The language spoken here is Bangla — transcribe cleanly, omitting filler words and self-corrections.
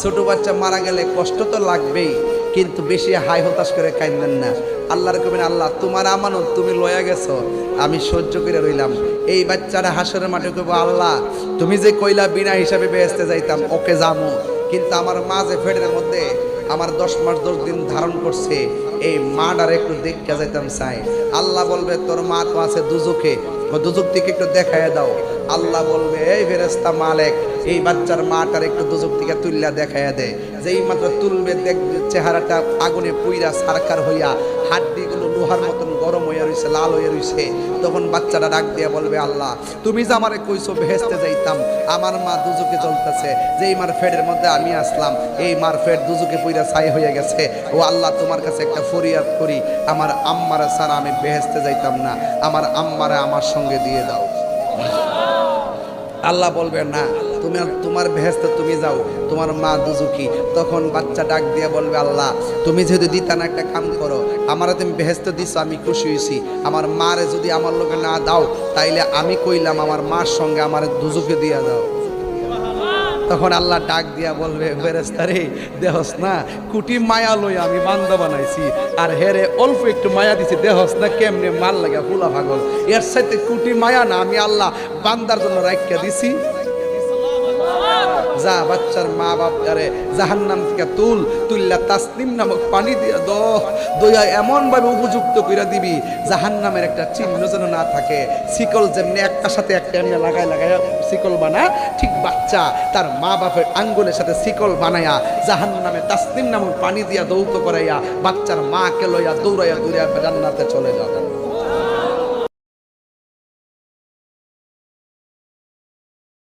ছোট বাচ্চা মারা গেলে কষ্ট তো লাগবেই, কিন্তু বেশি হাই হতাশ করে কাঁদেন না। আল্লাহর কবেন, আল্লাহ তোমার আমানত, তুমি লয়া গেছো, আমি সহ্য করে রইলাম। এই বাচ্চারা হাসরের মাঠে কইব, আল্লাহ তুমি যে কইলা বিনা হিসাবে বেহেশতে যাইতাম, ওকে যামু, কিন্তু আমার মা যে ফেডের মধ্যে আমার 10 মাস 10 দিন ধারণ করছে, এই মাটার একটু দেখতে যাইতাম চাই। আল্লাহ বলবে, তোর মা তো আছে দুজকে, দুজক থেকে একটু দেখায় দাও। আল্লাহ বলবে, এই ফেরেশতা মালিক, এই বাচ্চার মাটার একটু দুজক থেকে তুললা দেখায় দে। যেই মাত্র তুলবে, দেখ চেহারাটা আগুনে পুইরা সারকার হইয়া, হাড্ডিগুলো লোহার মতন গরম হইয়া রইছে, লাল হইয়া রইছে। তখন বাচ্চাটা ডাক দিয়া বলবে, আল্লাহ তুমি যে আমারে কইছো বেহেশতে যাইতাম, আমার মা দুজকে জ্বলতেছে, যেই মার ফেডের মধ্যে আমি আসলাম, এই মার ফেড দুজকে পুইরা ছাই হয়ে গেছে। ও আল্লাহ, তোমার কাছে একটা ফরিয়াদ করি, আমার আম্মারা ছাড়া আমি বেহেশতে যাইতাম না, আমার আম্মারা আমার সঙ্গে দিয়ে দাও। আল্লাহ বলবে, না, তুমি তোমার বেহেশতে তুমি যাও, তোমার মা দুজকি। তখন বাচ্চা ডাক দিয়ে বলবে, আল্লাহ তুমি যেহেতু দিতা না, একটা কাম করো, আমারে তুমি বেহেশতে দিছো, আমি খুশি হয়েছি, আমার মারে যদি আমার লোকে না দাও, তাইলে আমি কইলাম আমার মার সঙ্গে আমার দুজকে দিয়া দাও। তখন আল্লাহ ডাক দিয়া বলবে, ফেরেশতা রে, দেহস না কুটি মায়া লই আমি বান্দা বানাইছি, আর হেরে অল্প একটু মায়া দিছি, দেহস না কেমনে মাল লাগা ফুলা পাগল, এর সাথে কুটি মায়া না আমি আল্লাহ বান্দার জন্য রাখিয়া দিছি। যা বাচ্চার মা বাপ আরে জাহান্নাম থেকে তুললা তাসনিম নামক পানি দিয়া দয়া এমন ভাবে উপযুক্ত কইরা দিবি, জাহান্নামের একটা চিহ্ন যেন না থাকে। শিকল যেমনি একটার সাথে একটা নিয়ে লাগায় শিকল বানা, ঠিক বাচ্চা তার মা বাপের আঙ্গুলের সাথে শিকল বানায়া জাহান্নামে তাসনিম নামক পানি দিয়া দৌত করাইয়া বাচ্চার মাকে লইয়া দৌড়াইয়া জান্নাতে চলে যাবে।